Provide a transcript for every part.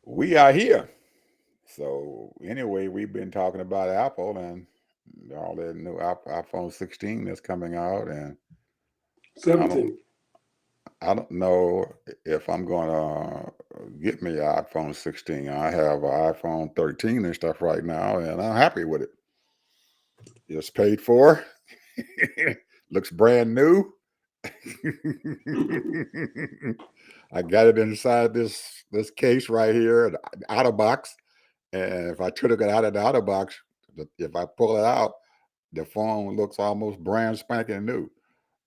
We are here. So anyway, we've been talking about Apple and all that new iPhone 16 that's coming out, and I don't 17. I don't know if I'm gonna get me an iPhone 16. I have an iPhone 13 and stuff right now, and I'm happy with it. It's paid for. Looks brand new. I got it inside this case right here, out of box. And if I took it out of the outer box, if I pull it out, the phone looks almost brand spanking new.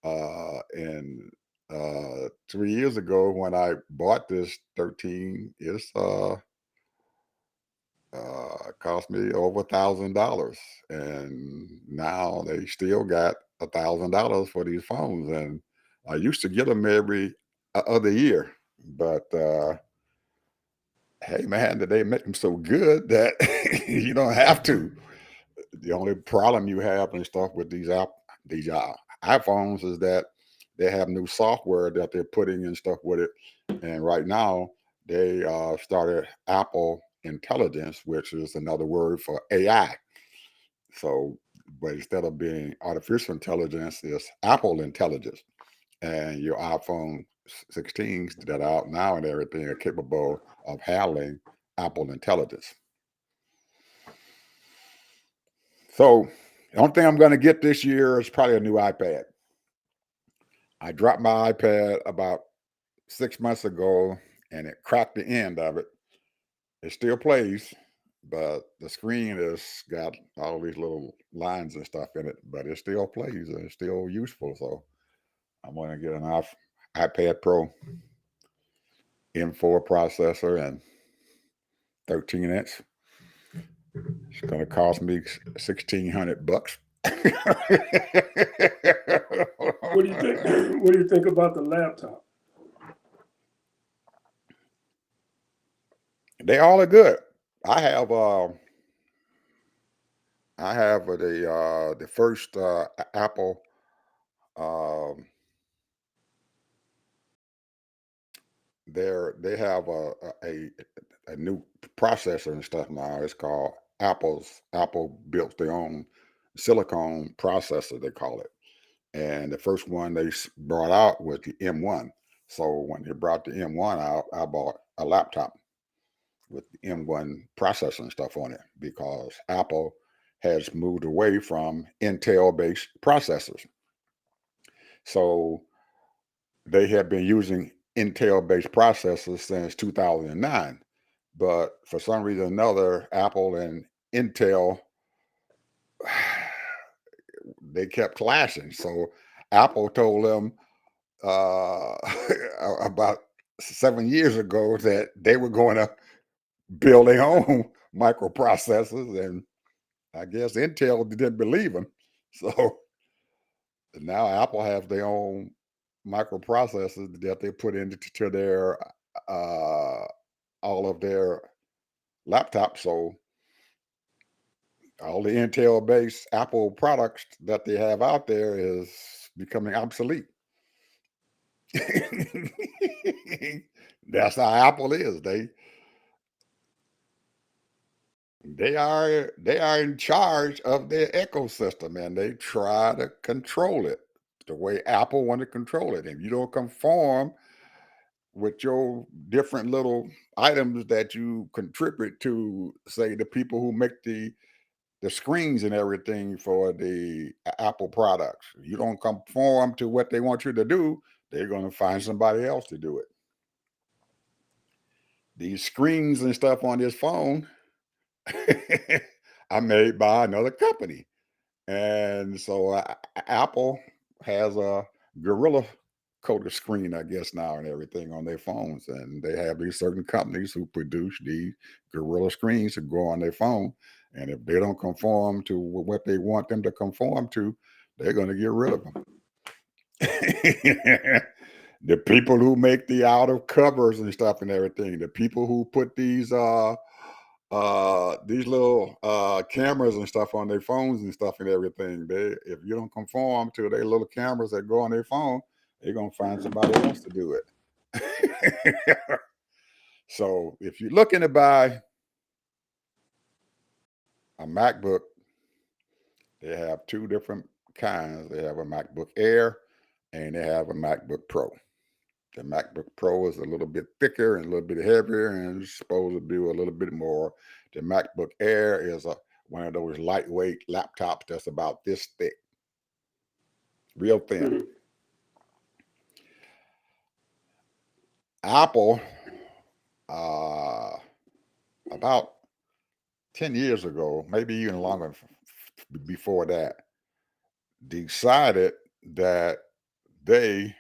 And 3 years ago, when I bought this 13, cost me over $1,000, and now they still got $1,000 for these phones. And I used to get them every other year, but hey, man, did they make them so good that you don't have to? The only problem you have and stuff with these iPhones is that they have new software that they're putting and stuff with it. And right now they started Apple Intelligence, which is another word for AI. So, but instead of being artificial intelligence, it's Apple Intelligence. And your iPhone 16s that are out now and everything are capable of handling Apple Intelligence. So the only thing I'm going to get this year is probably a new iPad. I dropped my iPad about 6 months ago, and it cracked the end of it. It still plays, but the screen has got all these little lines and stuff in it, but it still plays and it's still useful. So I'm going to get an iPad Pro M4 processor and 13 inch. It's going to cost me $1,600. What do you think? What do you think about the laptop? They all are good. I have uh I have the first Apple, um they have a new processor and stuff now. It's called Apple built their own silicone processor, they call it. And the first one they brought out was the M1. So when they brought the M1 out, I bought a laptop with the M1 processor and stuff on it, because Apple has moved away from Intel based processors. So they have been using Intel based processors since 2009. But for some reason or another, Apple and Intel, they kept clashing. So Apple told them uh, about 7 years ago that they were going to build their own microprocessors, and I guess Intel didn't believe them. So now Apple has their own microprocessors that they put into their uh, all of their laptops. So all the Intel based Apple products that they have out there is becoming obsolete. That's how Apple is. They are in charge of their ecosystem, and they try to control it the way Apple want to control it. If you don't conform with your different little items that you contribute to, say, the people who make the screens and everything for the Apple products, you don't conform to what they want you to do, they're going to find somebody else to do it. These screens and stuff on this phone are made by another company. And so Apple has a Gorilla coated screen, I guess, now and everything on their phones. And they have these certain companies who produce these Gorilla screens to go on their phone. And if they don't conform to what they want them to conform to, they're going to get rid of them. The people who make the outer covers and stuff and everything, the people who put these little cameras and stuff on their phones and stuff and everything, they, if you don't conform to their little cameras that go on their phone, they're gonna find somebody else to do it. So if you're looking to buy a MacBook, they have two different kinds. They have a MacBook Air and they have a MacBook Pro. The MacBook Pro is a little bit thicker and a little bit heavier and it's supposed to do a little bit more. The MacBook Air is one of those lightweight laptops that's about this thick, real thin. Mhm. Apple, about 10 years ago, maybe even longer before that, decided that they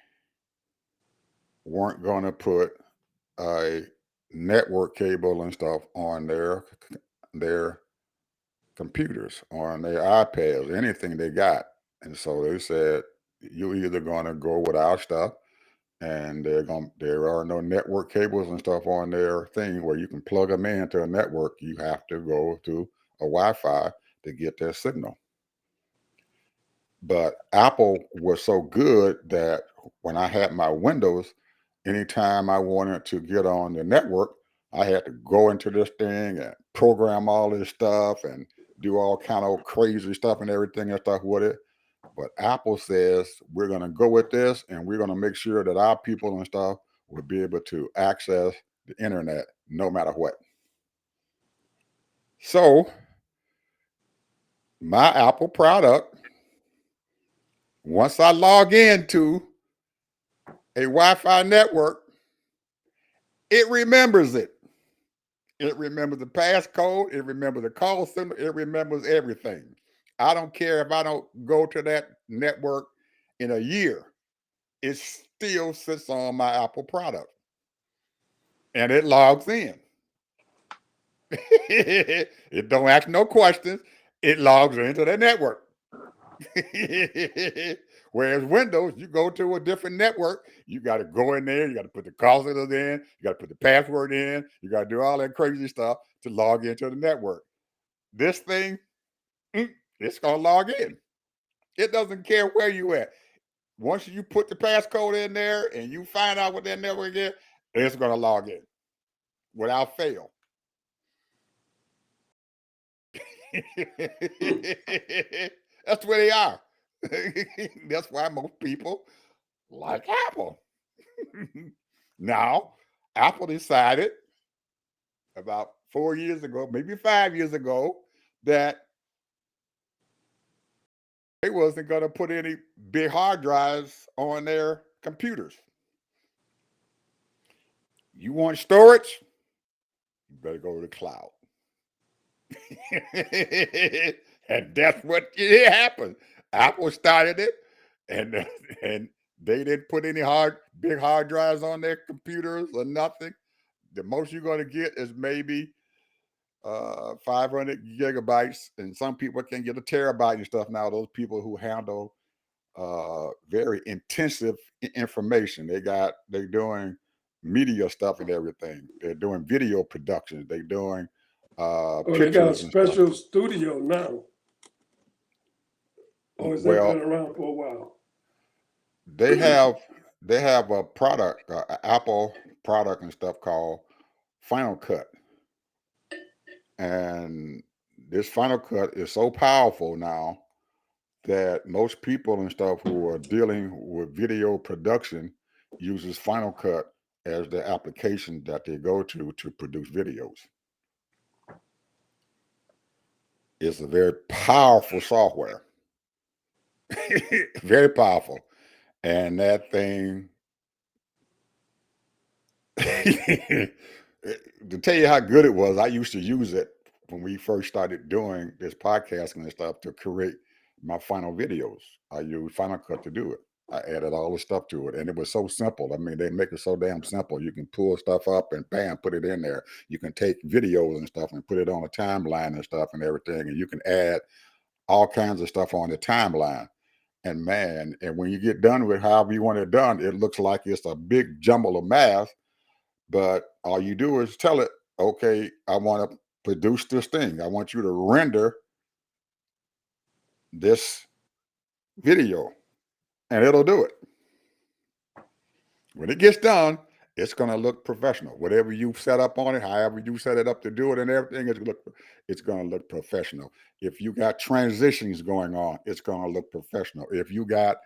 weren't going to put a network cable and stuff on their computers, on their iPads, anything they got. And so they said, you're either going to go with our stuff, and there are no network cables and stuff on their thing where you can plug them into a network. You have to go to a Wi-Fi to get their signal. But Apple was so good that when I had my Windows, anytime I wanted to get on the network, I had to go into this thing and program all this stuff and do all kind of crazy stuff and everything and stuff with it. But Apple says we're going to go with this and we're going to make sure that our people and stuff will be able to access the internet no matter what. So my Apple product, once I log into a Wi-Fi network, it remembers it. It remembers the passcode. It remembers the call symbol. It remembers everything. I don't care if I don't go to that network in a year. It still sits on my Apple product. And it logs in. It don't ask no questions. It logs into the network. Whereas Windows, you go to a different network, you got to go in there, you got to put the call center in, you got to put the password in, you got to do all that crazy stuff to log into the network. This thing, it's gonna log in. It doesn't care where you at. Once you put the passcode in there and you find out what that network is, it's gonna log in without fail. That's where they are. That's why most people like Apple. Now, Apple decided about 4 years ago, maybe 5 years ago, that they wasn't going to put any big hard drives on their computers. You want storage? You better go to the cloud. And that's what it happened. Apple started it, and and they didn't put any big hard drives on their computers or nothing. The most you're going to get is maybe 500 gigabytes, and some people can get a terabyte and stuff now. Those people who handle very intensive information, they're doing media stuff and everything. They're doing video production. They're doing Oh, they got a pictures and stuff. special studio now. Or has that been Well, around for a while? they have they have a product, Apple product and stuff called Final Cut, and this Final Cut is so powerful now that most people and stuff who are dealing with video production uses Final Cut as the application that they go to produce videos. It's a very powerful software, very powerful, and that thing. To tell you how good it was, I used to use it when we first started doing this podcasting and stuff to create my final videos. I used Final Cut to do it. I added all the stuff to it, and it was so simple. I mean, they make it so damn simple. You can pull stuff up and bam, put it in there. You can take videos and stuff and put it on a timeline and stuff and everything, and you can add all kinds of stuff on the timeline. And man, and when you get done with however you want it done, it looks like it's a big jumble of math, but all you do is tell it, okay, I want to produce this thing. I want you to render this video, and it'll do it. When it gets done, It's going to look professional. Whatever you set up on it, however you set it up to do it and everything, it's going to look professional. If you got transitions going on, it's going to look professional. If you got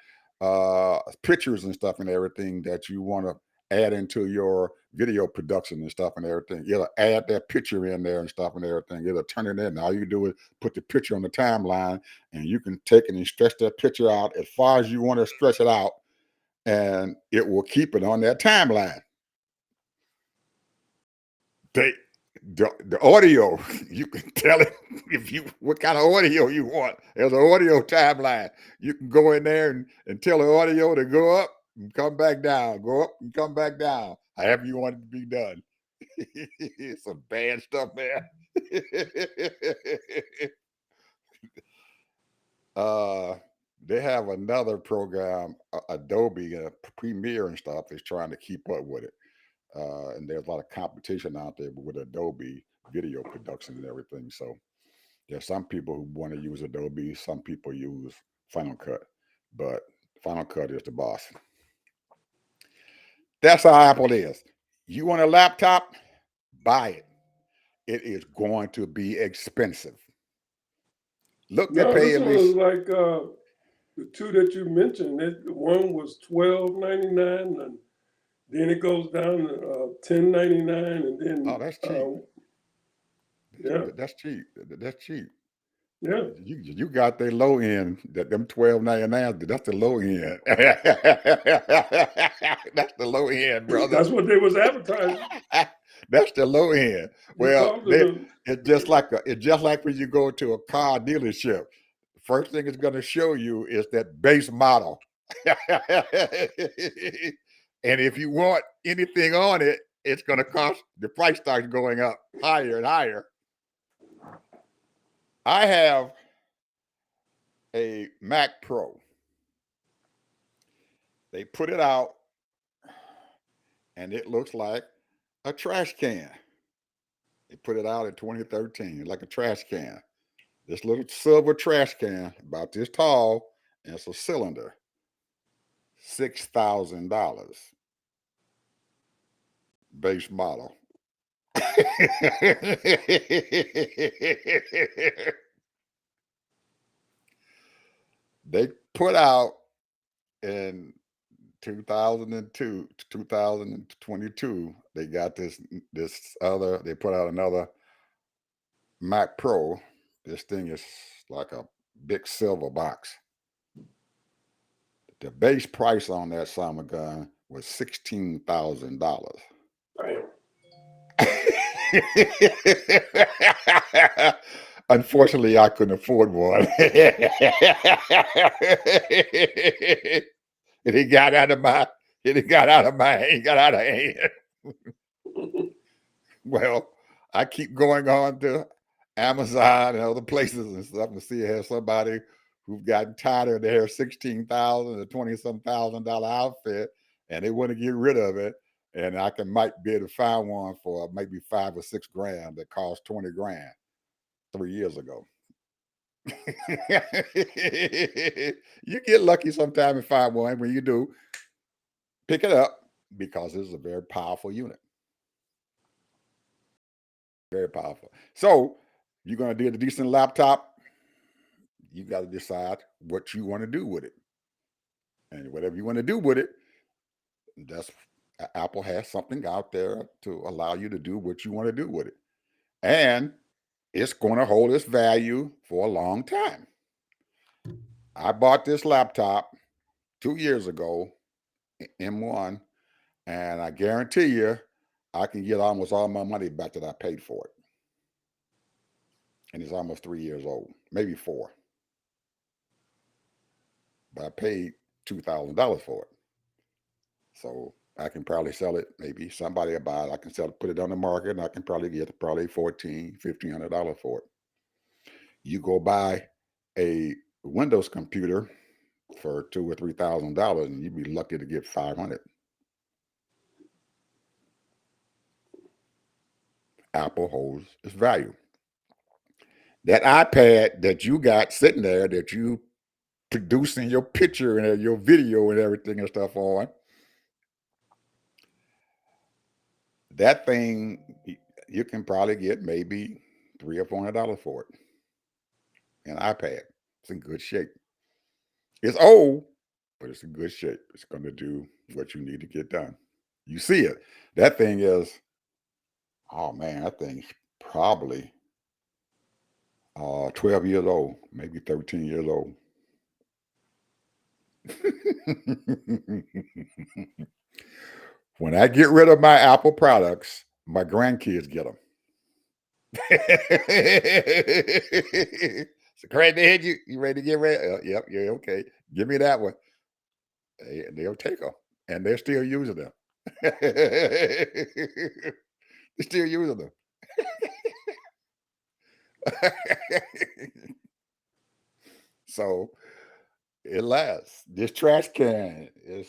pictures and stuff and everything that you want to add into your video production and stuff and everything, it'll add that picture in there and stuff and everything. It'll turn it in. All you do is put the picture on the timeline, and you can take it and stretch that picture out as far as you want to stretch it out, and it will keep it on that timeline. The audio, you can tell it if you what kind of audio you want. There's an audio timeline. You can go in there and tell the audio to go up and come back down, go up and come back down, however you want it to be done. It's some bad stuff, man. They have another program, Adobe Premiere and stuff is trying to keep up with it. And there's a lot of competition out there with Adobe video production and everything. So there's some people who want to use Adobe, some people use Final Cut, but Final Cut is the boss. That's how Apple is. You want a laptop? Buy it. It is going to be expensive. Look, they No, pay this at one was least. like the two that you mentioned. One was $12.99, and then it goes down to $10.99, and then Oh, that's cheap. yeah, That's cheap. That's cheap. yeah. You got the low end, that them $12.99. That's the low end. That's the low end, brother. That's what they was advertising. That's the low end. You Well, talk to it's just like when you go to a car dealership. First thing it's going to show you is that base model. And if you want anything on it, it's going to cost, the price starts going up higher and higher. I have a Mac Pro. They put it out and it looks like a trash can. They put it out in 2013, like a trash can. This little silver trash can, about this tall, and it's a cylinder. $6,000. Base model. They put out in 2002, 2022, they got this other, they put out another Mac Pro. This thing is like a big silver box. The base price on that summer gun was $16,000. Unfortunately, I couldn't afford one. And he got out of my hand. Well, I keep going on to Amazon and other places and stuff to see if somebody who've gotten tired of their $16,000 or $20-some thousand outfit and they want to get rid of it. And I might be able to find one for maybe $5 or $6 grand that cost $20 grand 3 years ago. You get lucky sometime and find one. When you do, pick it up because it's a very powerful unit. Very powerful. So you're going to get a decent laptop. You got to decide what you want to do with it. And whatever you want to do with it, that's Apple has something out there to allow you to do what you want to do with it. And it's going to hold its value for a long time. I bought this laptop 2 years ago, M1, and I guarantee you I can get almost all my money back that I paid for it. And it's almost 3 years old, maybe 4. But I paid $2,000 for it. So I can probably sell it. Maybe somebody will buy it. I can sell it, put it on the market, and I can probably get $1,400, $1,500 for it. You go buy a Windows computer for $2,000 or $3,000, and you'd be lucky to get 500. Apple holds its value. That iPad that you got sitting there that you producing your picture and your video and everything and stuff on, That thing you can probably get maybe $300 or $400 for it. An iPad. It's in good shape. It's old, but it's in good shape. It's going to do what you need to get done. You see it. That thing is, oh man, that thing's probably 12 years old, maybe 13 years old. When I get rid of my Apple products, my grandkids get them. So, granddad, you ready to get ready? Yep, yeah, okay. Give me that one. They'll take them, and they're still using them. They're still using them. So it lasts. This trash can is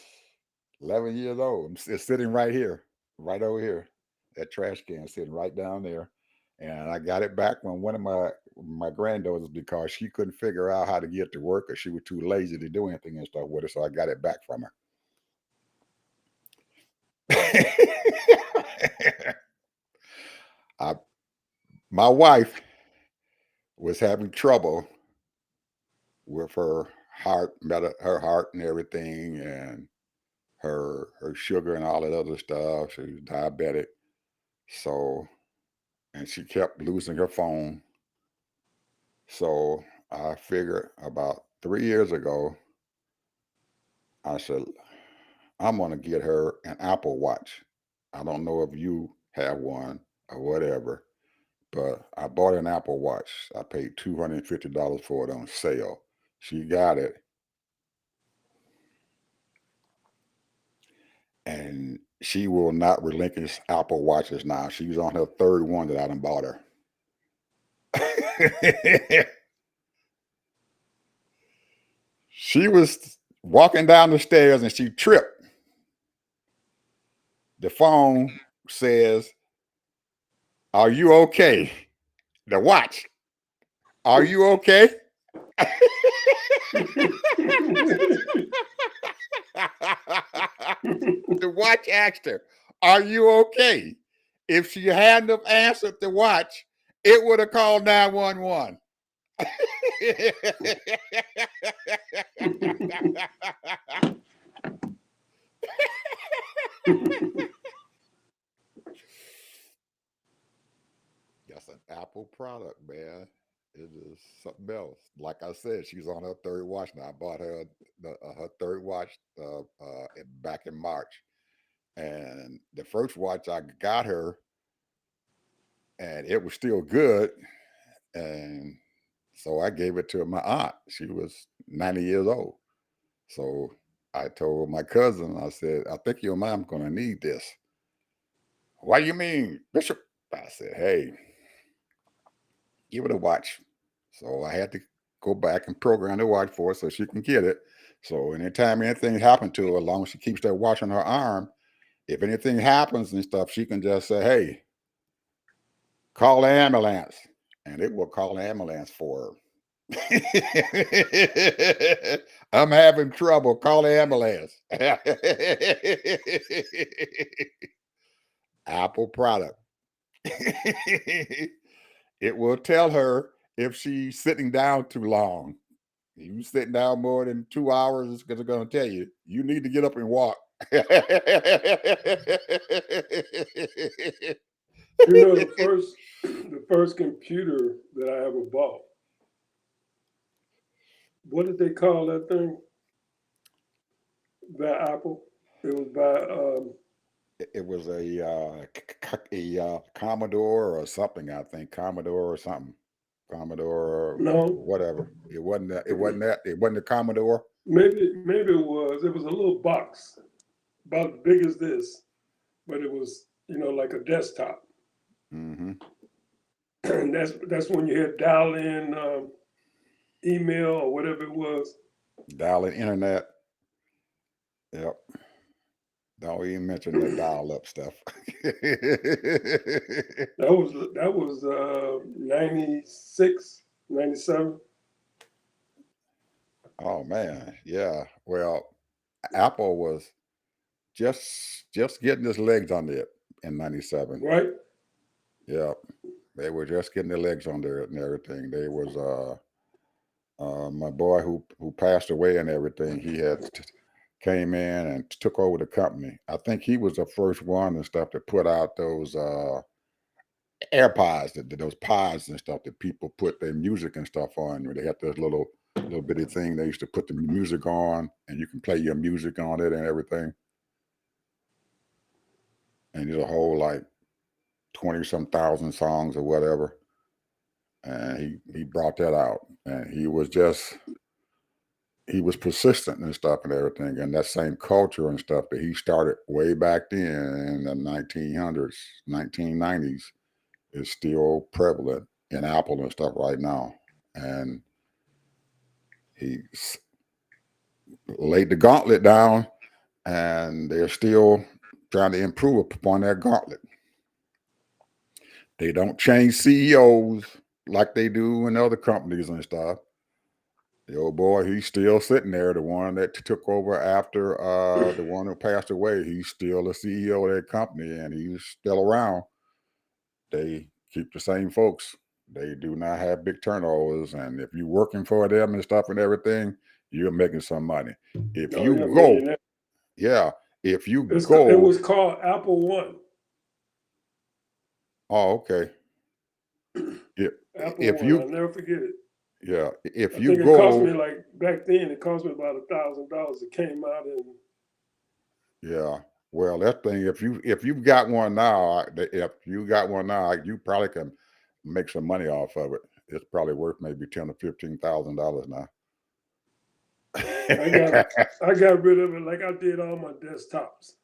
11 years old. It's sitting right here, right over here. That trash can is sitting right down there. And I got it back when one of my granddaughters, because she couldn't figure out how to get to work, or she was too lazy to do anything and stuff with it. So I got it back from her. I, my wife was having trouble with her heart and everything, and her sugar and all that other stuff. She was diabetic. So, and she kept losing her phone. So I figured about 3 years ago, I said, I'm going to get her an Apple Watch. I don't know if you have one or whatever, but I bought an Apple Watch. I paid $250 for it on sale. She got it, and she will not relinquish Apple Watches now. She's on her third one that I done bought her. She was walking down the stairs and she tripped. The phone says, "Are you okay?" The watch, "Are you okay?" The watch asked her, "Are you okay?" If she hadn't have answered the watch, it would have called 911. That's an Apple product, man. It is something else. Like I said, she's on her third watch now. I bought her her third watch back in March, and the first watch I got her, and it was still good, and so I gave it to my aunt. She was 90 years old. So I told my cousin, I said, "I think your mom's gonna need this." "What do you mean, Bishop?" I said, "Hey, give it a watch." So I had to go back and program the watch for her so she can get it. So anytime anything happened to her, as long as she keeps that watch on her arm, if anything happens and stuff, she can just say, "Hey, call the ambulance," and it will call the ambulance for her. "I'm having trouble. Call the ambulance." Apple product. It will tell her if she's sitting down too long. If you sitting down more than 2 hours, it's going to tell you you need to get up and walk. The first computer that I ever bought, what did they call that thing? By Apple. It was by It was a Commodore or something. I think Commodore or something. Commodore, no, whatever. It wasn't that. It wasn't that. It wasn't the Commodore. maybe it was. It was a little box about as big as this, but it was like a desktop. Hmm. And that's when you had dial in email or whatever it was. Dial-in internet. Yep. Don't even mention that dial-up stuff. That was 96, 97. Oh man, yeah. Well, Apple was just getting his legs under it. in '97. right? Yeah, they were just getting their legs on there and everything. They was my boy who passed away and everything. He had came in and took over the company. I think he was the first one and stuff to put out those AirPods, those pods and stuff that people put their music and stuff on. They had this little bitty thing they used to put the music on, and you can play your music on it and everything. And there's a whole like 20 some thousand songs or whatever. And he brought that out, and he was persistent and stuff and everything. And that same culture and stuff that he started way back then in the 1900s, 1990s is still prevalent in Apple and stuff right now. And he laid the gauntlet down, and they're still trying to improve upon that gauntlet. They don't change CEOs like they do in other companies and stuff. The old boy, he's still sitting there. The one that took over after the one who passed away, he's still the CEO of that company, and he's still around. They keep the same folks. They do not have big turnovers, and if you're working for them and stuff and everything, you're making some money. If Oh, you yeah, go, millionaire. yeah, if you It go, was called Apple One. oh, okay. If Apple if One. I'll you, never forget it. yeah, if I you think it cost me go, like back then. It cost me about $1,000. It came out in. yeah. Well, that thing, if you've got one now, if you got one now, you probably can make some money off of it. It's probably worth maybe $10,000 or $15,000 now. I got rid of it like I did all my desktops.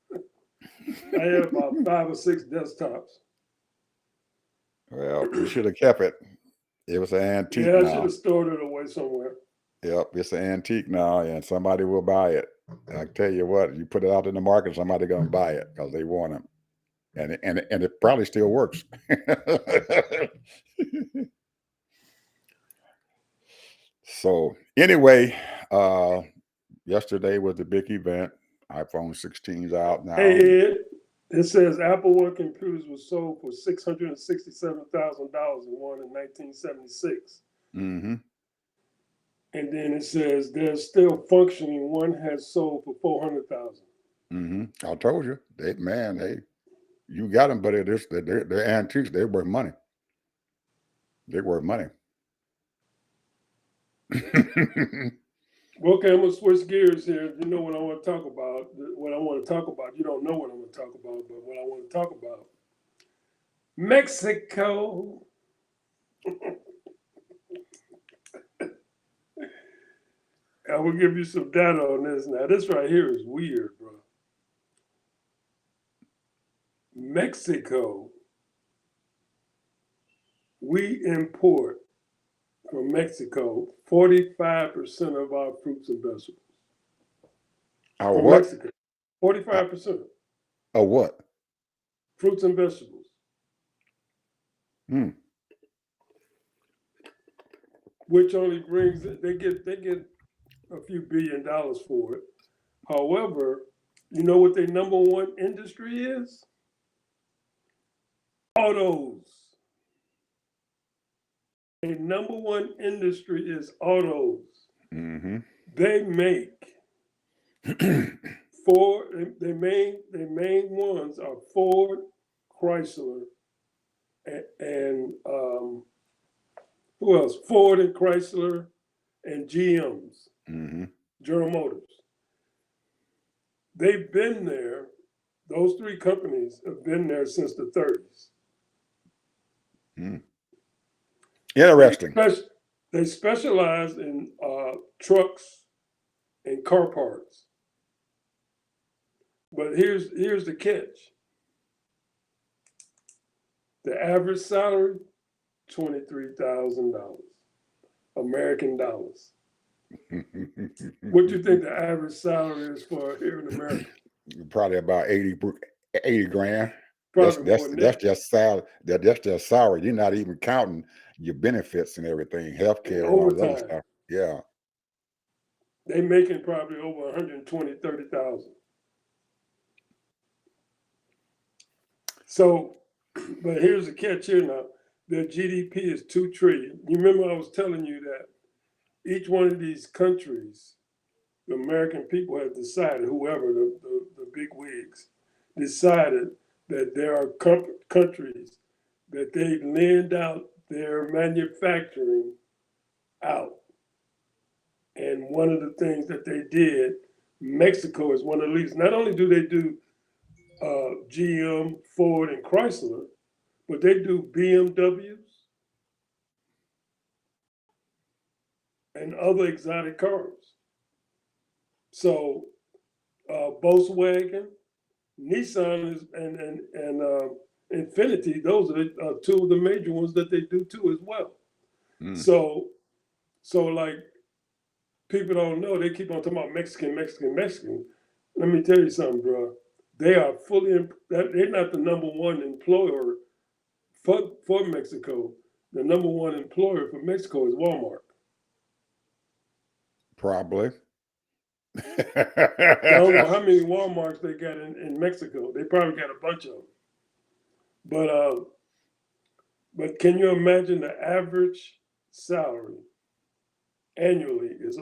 I had about 5 or 6 desktops. Well, you should have kept it. It was an antique Yeah, I should now. have stored it away somewhere. Yep, it's an antique now, and somebody will buy it. I tell you what, you put it out in the market, somebody gonna buy it because they want it, and it probably still works. So anyway, yesterday was the big event. iPhone 16's out now. Hey Ed, it says Apple One computers were sold for $667,000 and won in 1976. Mm-hmm. And then it says they're still functioning. One has sold for 400,000. Mm-hmm. I told you, you got them, but they're antiques. They're worth money. They're worth money. Okay, I'm gonna switch gears here. You know what I want to talk about. What I want to talk about. You don't know what I'm going to talk about, but what I want to talk about. Mexico. I will give you some data on this. Now, this right here is weird, bro. Mexico. We import from Mexico 45% of our fruits and vegetables. Our From what? Mexico. 45% A what? fruits and vegetables. Hmm. Which only brings they get a few $1 billion for it. However, you know what their number one industry is? Autos. Their number one industry is autos. Mm-hmm. They make their main ones are Ford, Chrysler, and who else? Ford and Chrysler and GM's, Mm-hmm. General Motors. They've been there. Those three companies have been there since the 30s. Mm. Interesting. They specialize in trucks and car parts. But here's the catch. The average salary, $23,000 American dollars. What do you think the average salary is for here in America? Probably about 80 grand. Probably more than That's that. just salary. That's just salary. You're not even counting your benefits and everything, healthcare and all that other Overtime. stuff. Yeah. They making probably over 120, 30,000. So, but here's the catch here now. Their GDP is 2 trillion. You remember I was telling you that each one of these countries, the American people have decided, whoever the big wigs, decided that there are countries that they lend out their manufacturing out. And one of the things that they did, Mexico is one of the leaders. Not only do they do GM, Ford, and Chrysler, but they do BMWs and other exotic cars. So Volkswagen, Nissan, and Infinity, those are two of the major ones that they do too as well. Mm. So like people don't know, they keep on talking about Mexican. Let me tell you something, bro. They are they're not the number one employer for Mexico. The number one employer for Mexico is Walmart. Probably. I don't know how many Walmarts they got in Mexico. They probably got a bunch of them. But can you imagine the average salary annually is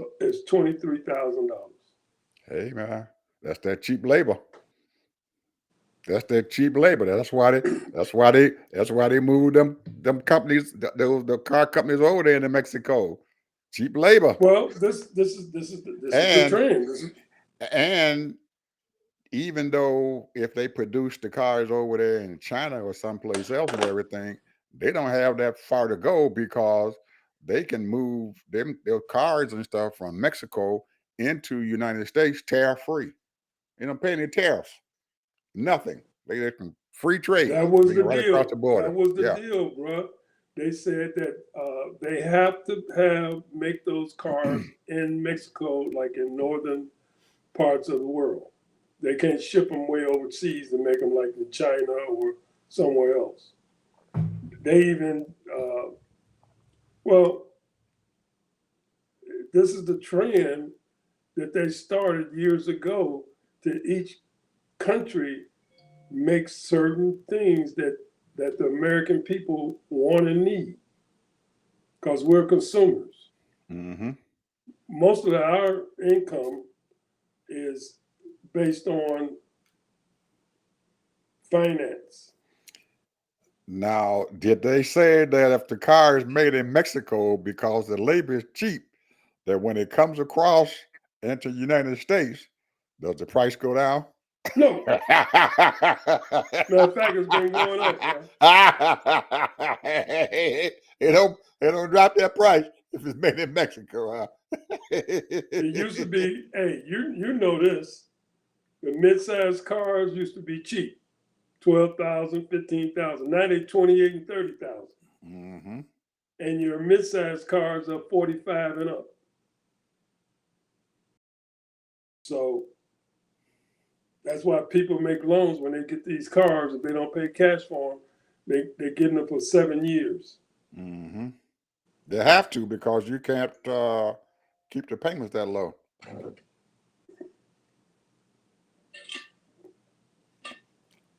$23,000? Hey man, that's that cheap labor. That's that cheap labor. That's why they moved them companies, the car companies over there into Mexico. Cheap labor. Well, this is the trend. And even though if they produce the cars over there in China or someplace else and everything, they don't have that far to go because they can move their cars and stuff from Mexico into United States tariff free. They don't pay any tariffs. Nothing. They can free trade. That was They the go right across the deal. border. That was the Yeah. deal, bro. They said that they have to make those cars in Mexico, like in northern parts of the world. They can't ship them way overseas and make them like in China or somewhere else. They even, well, this is the trend that they started years ago to each country make certain things that the American people want and need because we're consumers. Mm-hmm. Most of our income is based on finance. Now, did they say that if the car is made in Mexico because the labor is cheap, that when it comes across into the United States, does the price go down? No, matter of fact, it's been going up. It don't drop that price if it's made in Mexico. Huh? It used to be, hey, you know this. The mid-sized cars used to be cheap, 12,000, 15,000. Now they 28 and 30,000. Mm-hmm. And your mid-sized cars are 45 and up. So that's why people make loans when they get these cars. If they don't pay cash for them, they're getting them for 7 years. Mm-hmm. They have to because you can't keep the payments that low.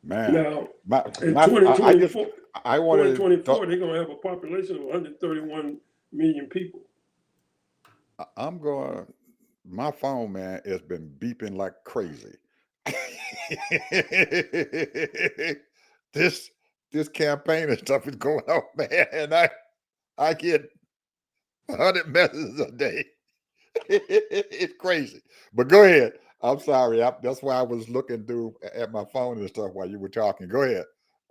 Man, Now, in I 2024, wanted 2024, they're going to have a population of 131 million people. I'm going. My phone, man, has been beeping like crazy. this campaign and stuff is going on, man, and I get 100 messages a day. It's crazy. But go ahead. I'm sorry. That's why I was looking through at my phone and stuff while you were talking. Go ahead.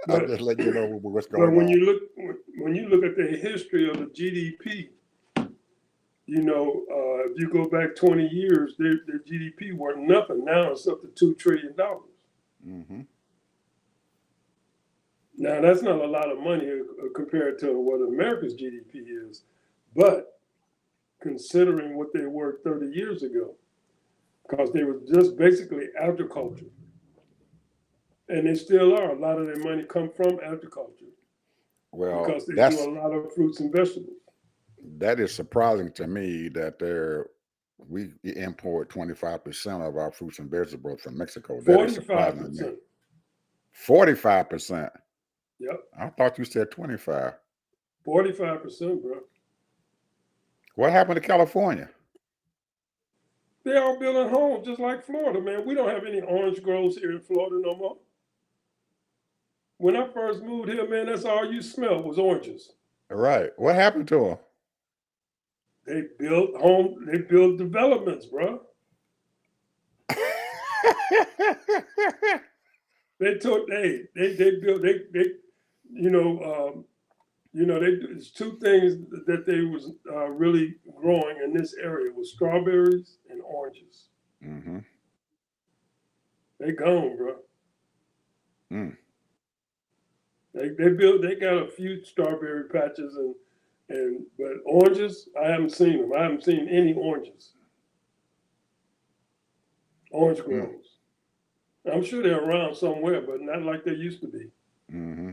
I'm But, just letting you know what's but going when on. you look at the history of the GDP, you know, if you go back 20 years, their GDP worth nothing. Now it's up to $2 trillion. Mm-hmm. Now that's not a lot of money compared to what America's GDP is, but considering what they were 30 years ago, because they were just basically agriculture, and they still are. A lot of their money come from agriculture Well, because they do a lot of fruits and vegetables. that is surprising to me that we import 25% of our fruits and vegetables from Mexico. That is surprising to me. 45%. 45%. Yep, I thought you said 25. 45%, bro. What happened to California? They all building homes just like Florida, man. We don't have any orange groves here in Florida no more. When I first moved here, man, that's all you smelled was oranges. Right. What happened to them? They built developments, bro. They took they built they you know there's two things that they was really growing in this area was strawberries and oranges. Mm-hmm. They gone, bro. Mm. They got a few strawberry patches and but oranges I haven't seen them. I haven't seen any oranges. Orange Mm. groves. I'm sure they're around somewhere, but not like they used to be. Mm-hmm.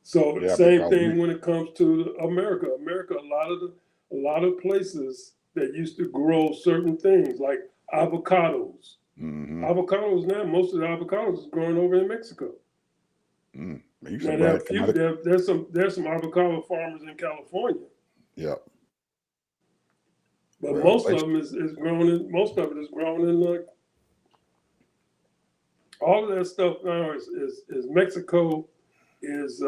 So Yeah, same because we. thing when it comes to America. America, a lot of places that used to grow certain things like avocados. Mm-hmm. Avocados now, most of the avocados is growing over in Mexico. Mm. They used to Now there are bring a it few come out. there's some avocado farmers in California, Yep. but Well, most of them is grown in most of it is grown in all of that stuff now is Mexico is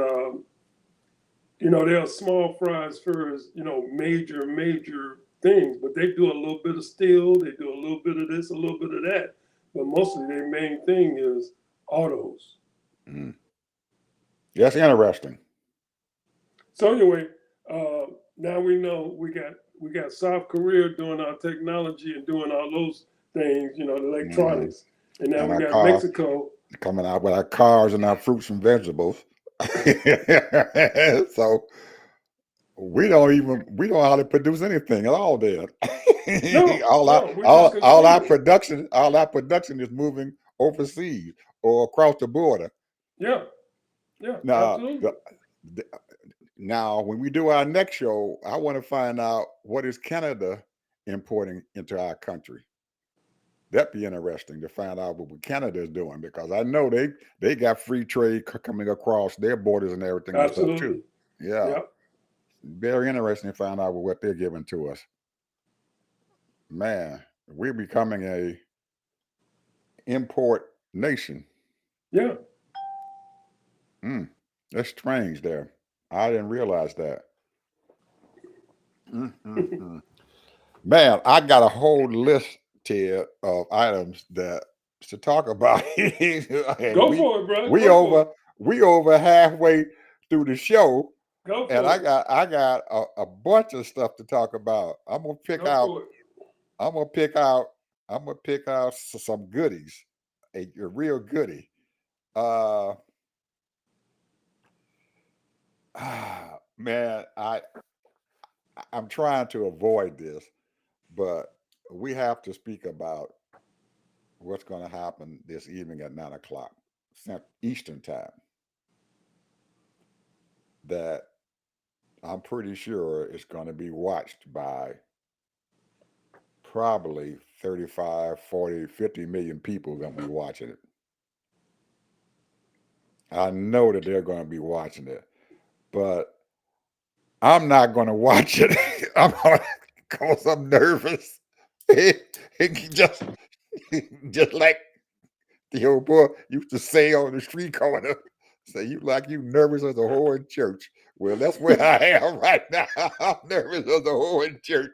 they're small fry as far as major things, but they do a little bit of steel, they do a little bit of this, a little bit of that, but mostly their main thing is autos. mm. That's interesting. So anyway, now we know we got South Korea doing our technology and doing all those things, the Mm-hmm. electronics, and now And we our got car Mexico. coming out with our cars and our fruits and vegetables. So we don't know how to produce anything at all there. No, all our no, we just consume it. all our production is moving overseas or across the border. Yeah, yeah, Now absolutely. the now when we do our next show, I want to find out what is Canada importing into our country. That'd be interesting to find out what Canada is doing because I know they got free trade coming across their borders and everything and stuff too. Absolutely. Yeah, Yeah. very interesting to find out what they're giving to us. Man, we're becoming a import nation. Yeah. Mm, that's strange. There, I didn't realize that. Mm. Man, I got a whole list here of items that to talk about, and Go for it, bro. we Go for it. over we over halfway through the show, Go and for it. I got a bunch of stuff to talk about. Go for it. I'm gonna pick out I'm gonna pick out some goodies, a real goodie. Uh, man, I'm trying to avoid this, but we have to speak about what's going to happen this evening at 9 o'clock Eastern time. That I'm pretty sure is going to be watched by probably 35, 40, 50 million people going to be watching it. I know that they're going to be watching it, but I'm not going to watch it. I'm going because I'm nervous. It just like the old boy used to say on the street corner, say you nervous as a whore in church. Well, that's where I am right now. I'm nervous as a whore in church.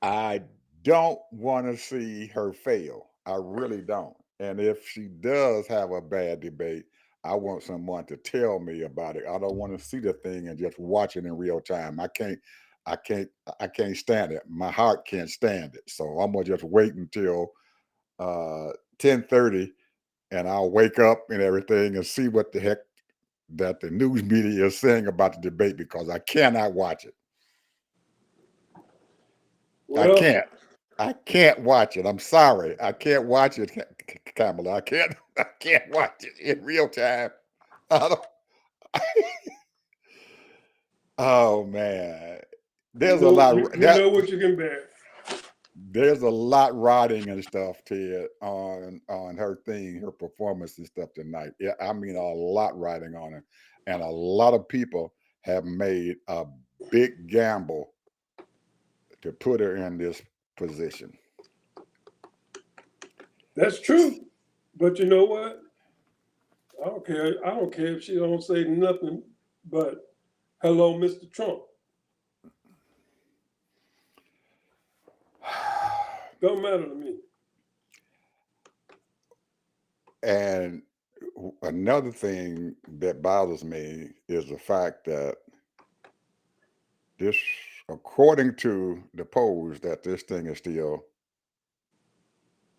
I don't want to see her fail. I really don't. And if she does have a bad debate, I want someone to tell me about it. I don't want to see the thing and just watch it in real time. I can't, I can't stand it. My heart can't stand it. So I'm gonna just wait until 10:30, and I'll wake up and everything and see what the heck that the news media is saying about the debate because I cannot watch it. I Well, can't. I can't watch it. I'm sorry. I can't watch it, Kamala. I can't. I can't watch it in real time. I don't, oh man, there's a lot you know what you can bear. there's a lot riding and stuff, Ted, on her thing, her performance and stuff tonight. Yeah, I mean a lot riding on it, and a lot of people have made a big gamble to put her in this position. That's true. But you know what? I don't care. I don't care if she don't say nothing but hello, Mr. Trump. Don't matter to me. And another thing that bothers me is the fact that this, according to the polls, that this thing is still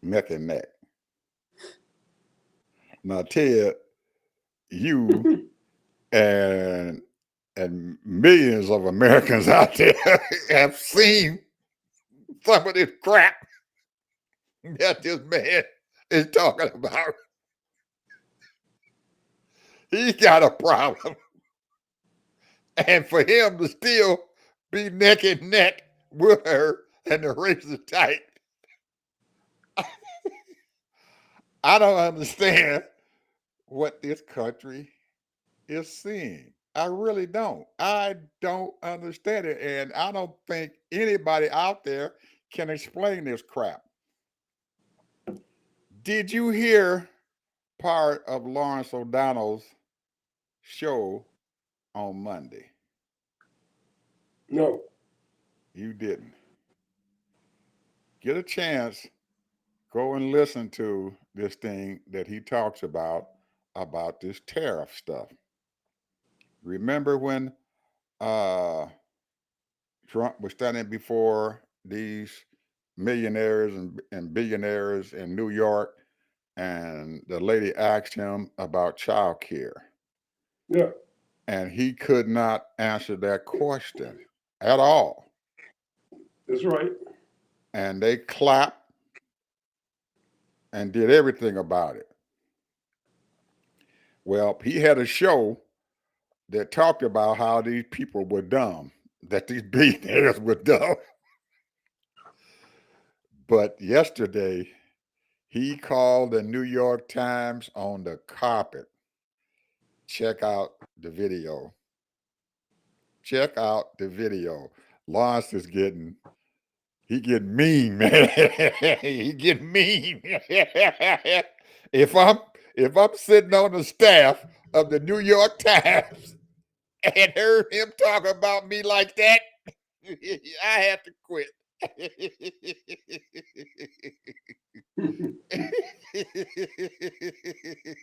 neck and neck. Now, Ted, you and millions of Americans out there have seen some of this crap that this man is talking about. He got a problem. And for him to still be neck and neck with her and the race is tight, I don't understand what this country is seeing. I really don't. I don't understand it. And I don't think anybody out there can explain this crap. Did you hear part of Lawrence O'Donnell's show on Monday? No. You didn't. Get a chance, go and listen to this thing that he talks about this tariff stuff. Remember when Trump was standing before these millionaires and billionaires in New York, and the lady asked him about child care, Yeah. and he could not answer that question at all. That's right. And they clapped and did everything about it. Well, he had a show that talked about how these people were dumb, that these billionaires were dumb. But yesterday, he called the New York Times on the carpet. Check out the video. Check out the video. Lawrence is getting mean, man. He getting mean. if I'm sitting on the staff of the New York Times and heard him talk about me like that, I have to quit.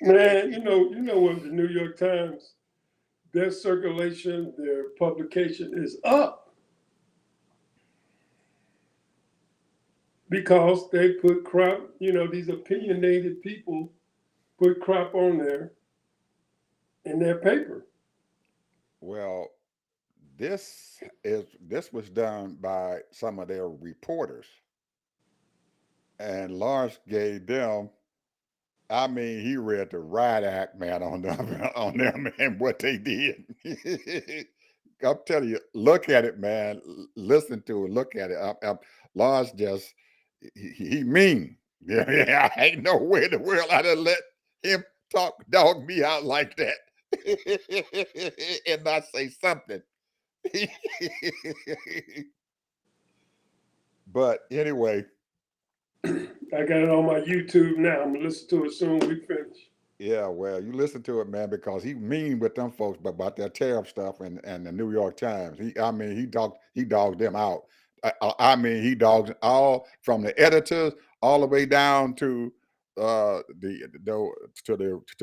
Man, you know what the New York Times, their circulation, their publication is up because they put crap, these opinionated people put crap on there in their paper. Well, this was done by some of their reporters, and Lawrence gave them. I mean, he read the riot act, man, on them, on them, and what they did. I'm telling you, look at it, man. Listen to it, look at it. Lawrence just he mean. Yeah, I ain't no way in the world I'd have let him dog me out like that, and not say something. But anyway, I got it on my YouTube now. I'm gonna listen to it soon we finish. yeah, well, you listen to it, man, because he mean with them folks about that tariff stuff and the New York Times. He dogged them out. I mean, he dogs all from the editors all the way down to the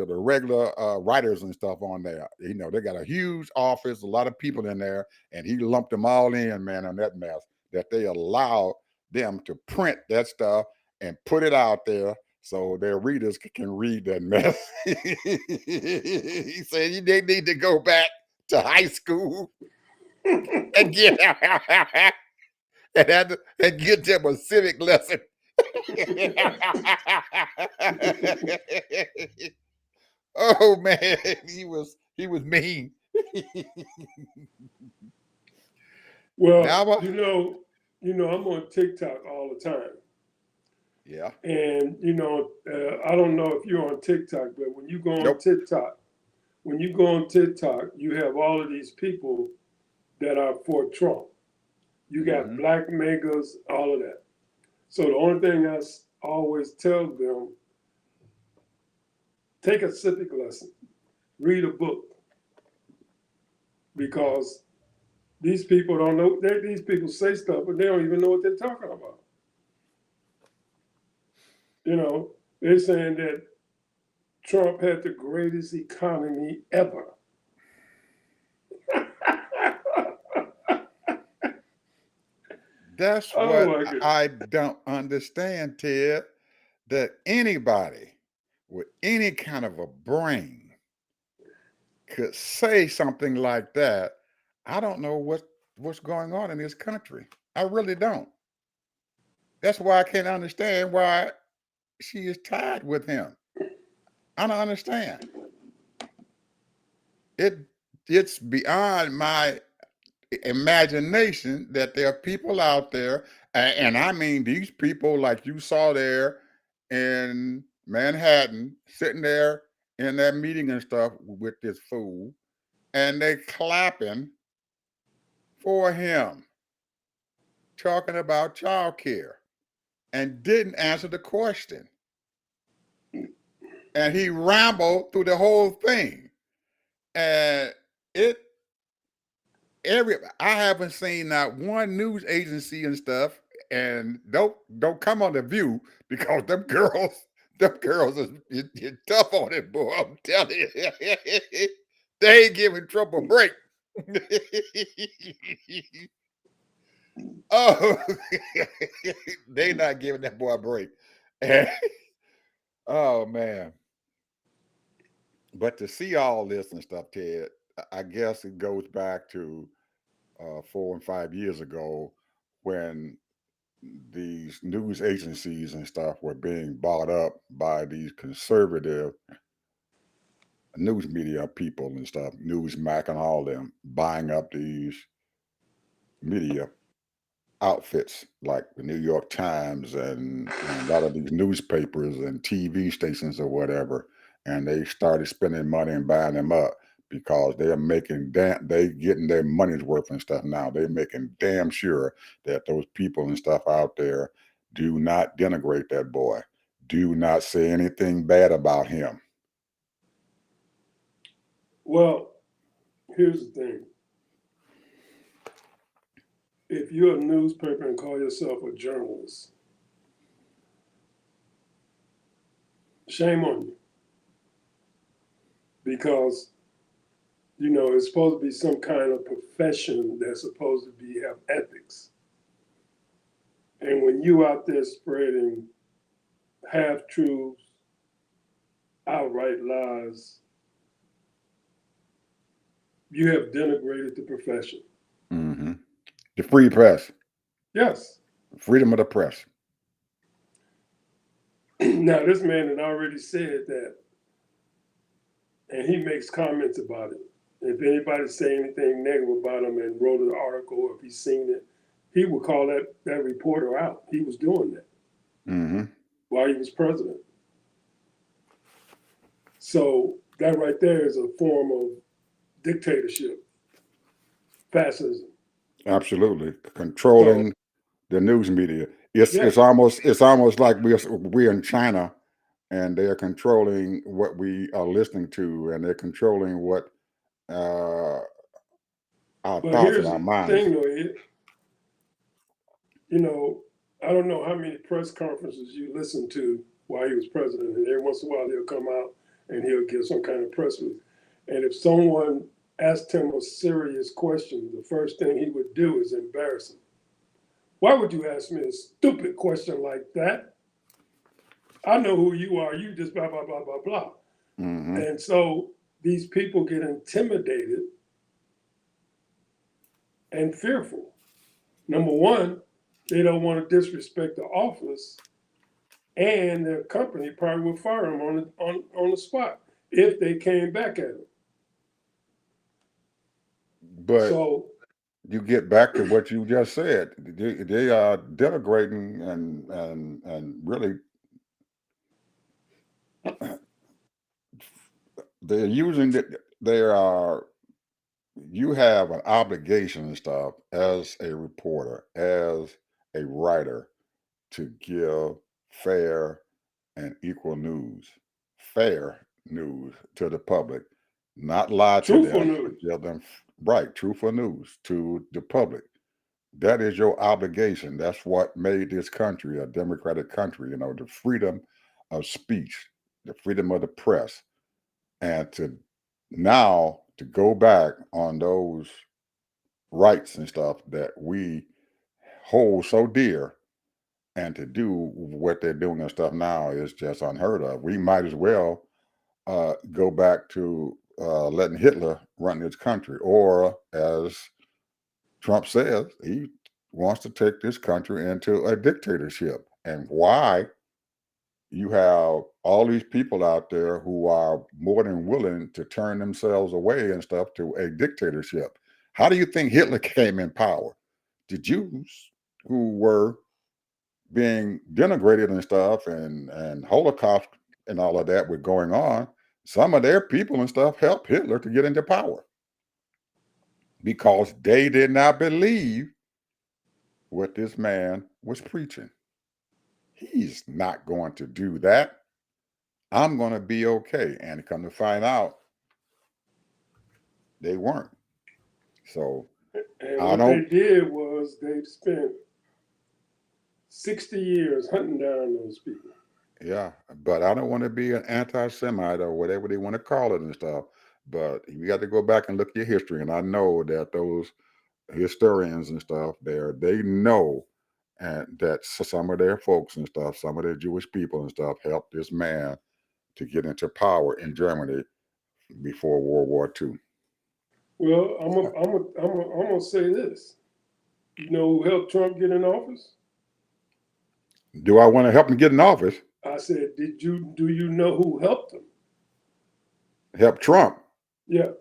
regular writers and stuff on there. They got a huge office, a lot of people in there, and he lumped them all in, man, on that mess that they allowed them to print that stuff and put it out there so their readers can read that mess. He said they need to go back to high school and get and get them a civic lesson. Oh man, he was mean. Well, Never. I'm on TikTok all the time. Yeah. And I don't know if you're on TikTok, but Nope. when you go on TikTok, you have all of these people that are for Trump. You got Hmm. black megas, all of that. So the only thing I always tell them, take a civic lesson, read a book, because these people don't know. These people say stuff, but they don't even know what they're talking about. They're saying that Trump had the greatest economy ever. That's Oh what my goodness. I don't understand, Ted, that anybody with any kind of a brain could say something like that. I don't know what's going on in this country. I really don't. That's why I can't understand why she is tied with him. I don't understand. It it's beyond my imagination that there are people out there, and I mean these people like you saw there in Manhattan, sitting there in that meeting and stuff with this fool, and they clapping for him, talking about child care, and didn't answer the question. And he rambled through the whole thing. And it I haven't seen not one news agency and stuff, and don't come on the View because them girls is tough on it, boy. I'm telling you, they ain't giving Trump a break. Oh, they not giving that boy a break. Oh man, but to see all this and stuff, Ted, I guess it goes back to 4 and 5 years ago when these news agencies and stuff were being bought up by these conservative news media people and stuff, Newsmax and all them, buying up these media outfits like the New York Times and a lot of these newspapers and TV stations or whatever, and they started spending money and buying them up because they getting their money's worth and stuff now. They're making damn sure that those people and stuff out there do not denigrate that boy. Do not say anything bad about him. Well, here's the thing. If you're a newspaper and call yourself a journalist, shame on you. Because, it's supposed to be some kind of profession that's supposed to have ethics. And when you out there spreading half truths, outright lies, you have denigrated the profession. Hmm. The free press, Yes. freedom of the press. Now, this man had already said that, and he makes comments about it. If anybody say anything negative about him and wrote an article, or if he's seen it, he would call that reporter out. He was doing that Hmm. while he was president. So that right there is a form of dictatorship, fascism. Absolutely So controlling the news media. It's yeah, it's almost it's almost like we're in China, and they're controlling what we are listening to, and they're controlling what uh, our but thoughts and here's our the minds. thing, though. You know, I don't know how many press conferences you listened to while he was president, and every once in a while he'll come out and he'll give some kind of press release. And if someone asked him a serious question, the first thing he would do is embarrass him. Why would you ask me a stupid question like that? I know who you are. You just blah, blah, blah, blah, blah. Hmm. And so these people get intimidated and fearful. Number one, they don't want to disrespect the office, and their company probably would fire them on the spot if they came back at him. But So you get back to what you just said. They are denigrating and really they're using it. They are you have an obligation and stuff as a reporter, as a writer, to give fair and equal news, fair news to the public, not lie to Truthful them, but news. give them right, truthful news to the public. That is your obligation. That's what made this country a democratic country, the freedom of speech, the freedom of the press. And to now to go back on those rights and stuff that we hold so dear and to do what they're doing and stuff now is just unheard of. We might as well go back to letting Hitler run this country, or as Trump says, he wants to take this country into a dictatorship. And why you have all these people out there who are more than willing to turn themselves away and stuff to a dictatorship. How do you think Hitler came in power? The Jews who were being denigrated and stuff and Holocaust and all of that were going on, some of their people and stuff helped Hitler to get into power because they did not believe what this man was preaching. He's not going to do that. I'm going to be okay. And come to find out, they weren't. So And I what they don't, did was they spent 60 years hunting down those people. yeah, but I don't want to be an anti-Semite or whatever they want to call it and stuff. But you got to go back and look at your history. And I know that those historians and stuff there, they know and that some of their folks and stuff, some of their Jewish people and stuff helped this man to get into power in Germany before World War II. Well, I'm gonna say this. You know who helped Trump get in office? Do I want to help him get in office? I said, do you know who helped him? Help Trump? Yeah,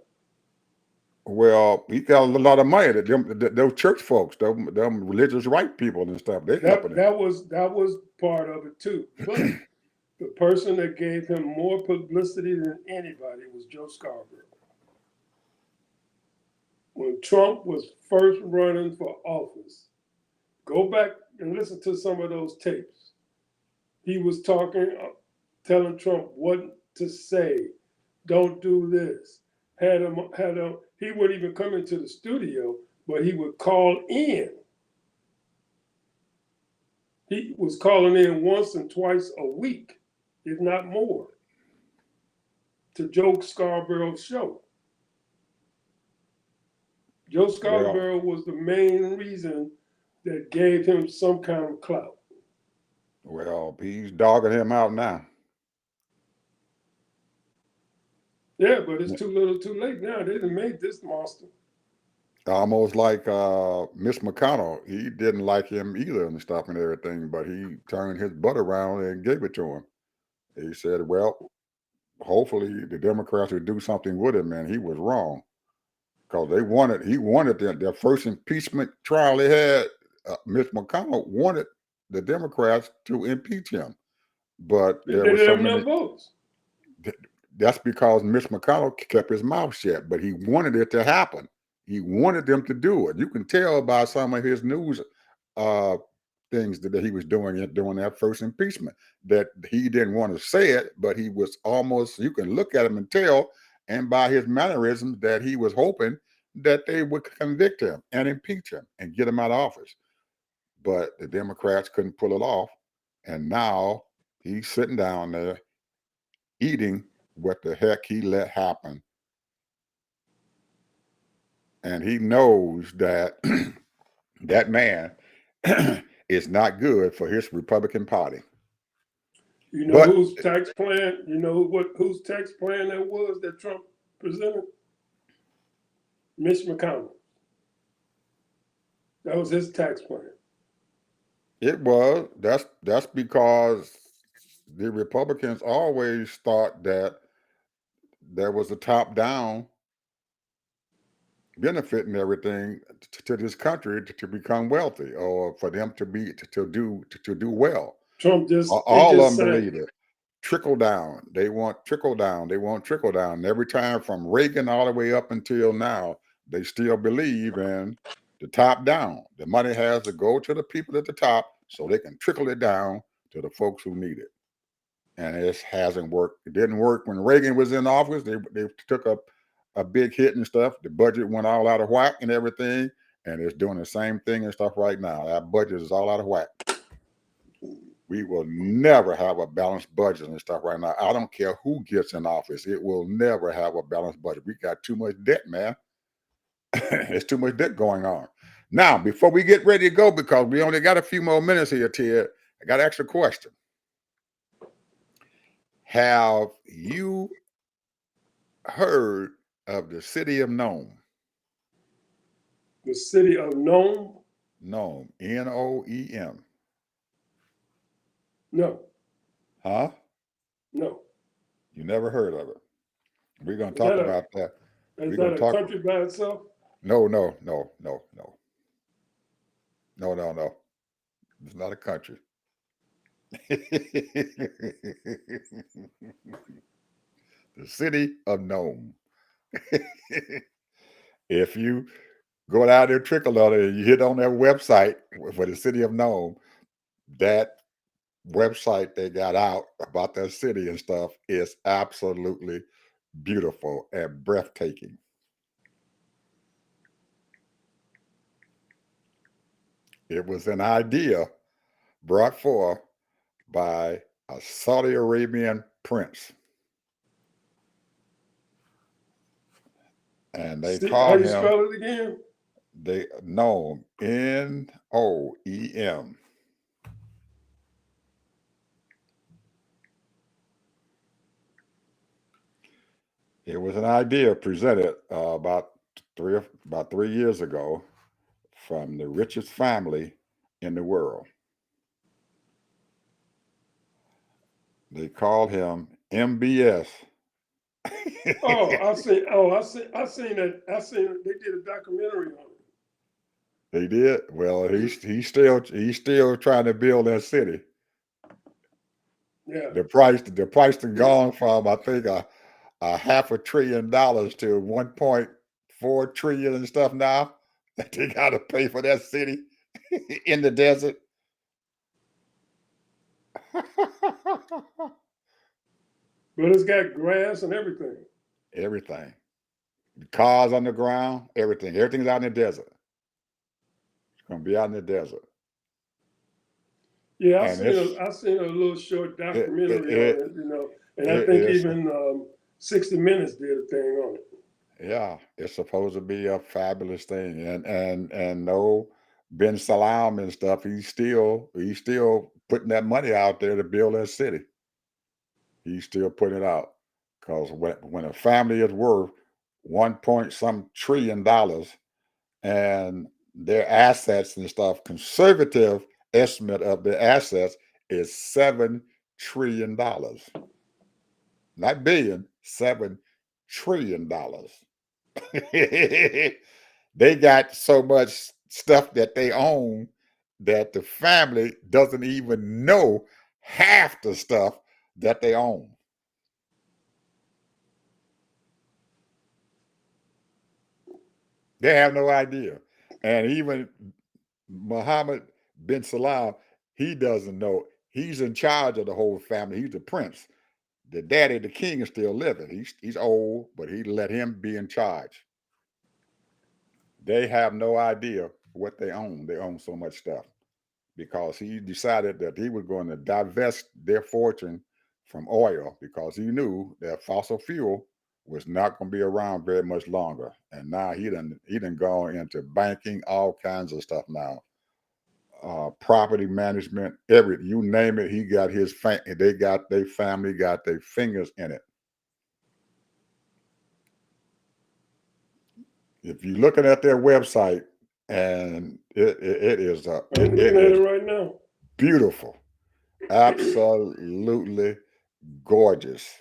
Well, he got a lot of money. Those church folks, them religious right people and stuff, they helping that was part of it too. But him. the person that gave him more publicity than anybody was Joe Scarborough. When Trump was first running for office, go back and listen to some of those tapes. He was talking, telling Trump what to say. Don't do this. Had him. He wouldn't even come into the studio, but he would call in. He was calling in once and twice a week, if not more, to Joe Scarborough's show. Joe Well, Scarborough was the main reason that gave him some kind of clout. well, he's dogging him out now. Yeah, but it's too little, too late now. They done made this monster. Almost like Mitch McConnell. He didn't like him either and stuff and everything, but he turned his butt around and gave it to him. He said, well, hopefully the Democrats would do something with him, and he was wrong. Because he wanted their first impeachment trial they had. Mitch McConnell wanted the Democrats to impeach him, but They there were didn't so have many. enough votes. That's because Mitch McConnell kept his mouth shut, but he wanted it to happen. He wanted them to do it. You can tell by some of his news uh, things that he was doing during that first impeachment that he didn't want to say it, but he was almost. You can look at him and tell, and by his mannerisms, that he was hoping that they would convict him and impeach him and get him out of office. But the Democrats couldn't pull it off, and now he's sitting down there eating what the heck he let happen. And he knows that that man is not good for his Republican Party. You know But whose tax plan? You know whose tax plan that was that Trump presented? Mitch McConnell. That was his tax plan. that's because the Republicans always thought that there was a top down benefit and everything to this country to become wealthy or for them to be to do well. Trump he All of just them signed believe it. it. Trickle down. They want trickle down. They want trickle down. And every time from Reagan all the way up until now, they still believe in the top down. The money has to go to the people at the top so they can trickle it down to the folks who need it. And it hasn't worked. It didn't work when Reagan was in office. They took a big hit and stuff. The budget went all out of whack and everything. And it's doing the same thing and stuff right now. Our budget is all out of whack. We will never have a balanced budget and stuff right now. I don't care who gets in office. It will never have a balanced budget. We got too much debt, man. There's too much debt going on. Now, before we get ready to go, because we only got a few more minutes here, Ted, I got to ask a question. Have you heard of the city of Nome? The city of Nome? Nome, Noem. No, Huh? no. You never heard of it. We're going to Is talk that about that. is We're going that to a talk. country by itself? No. No. It's not a country. The city of Nome. If you go down there, trickle on it, and you hit on that website for the city of Nome, that website they got out about that city and stuff is absolutely beautiful and breathtaking. It was an idea brought forth by a Saudi Arabian prince. And they See, how call you him spell it again? Nome, Noem. It was an idea presented about 3 years ago from the richest family in the world. They called him MBS. Oh, I see. Oh, I seen that. I seen it. They did a documentary on it. They did. Well, he's still trying to build that city. Yeah. The price has gone from I think a $500 billion to 1.4 trillion and stuff now. That they got to pay for that city in the desert. But it's got grass and everything. Everything. Cars on the ground, everything. Everything's out in the desert. It's gonna be out in the desert. Yeah, And it's I seen a little short it documentary on it it, and I it think is even 60 Minutes did a thing on it. yeah, it's supposed to be a fabulous thing. And no Ben Salam and stuff, he's still putting that money out there to build that city. He's still putting it out. Because when a family is worth 1 point some trillion dollars and their assets and stuff, conservative estimate of their assets is $7 trillion. Not billion, $7 trillion. They got so much stuff that they own that the family doesn't even know half the stuff that they own. They have no idea. And even Mohammed bin Salam, he doesn't know. He's in charge of the whole family. He's the prince. The daddy, the king, is still living. He's old, but he let him be in charge. They have no idea what they own. They own so much stuff because he decided that he was going to divest their fortune from oil because he knew that fossil fuel was not going to be around very much longer. And now he done gone into banking, all kinds of stuff now. Property management, you name it, he got his they got their family got their fingers in it. If you're looking at their website, and it is I'm looking at it right now. beautiful, absolutely gorgeous.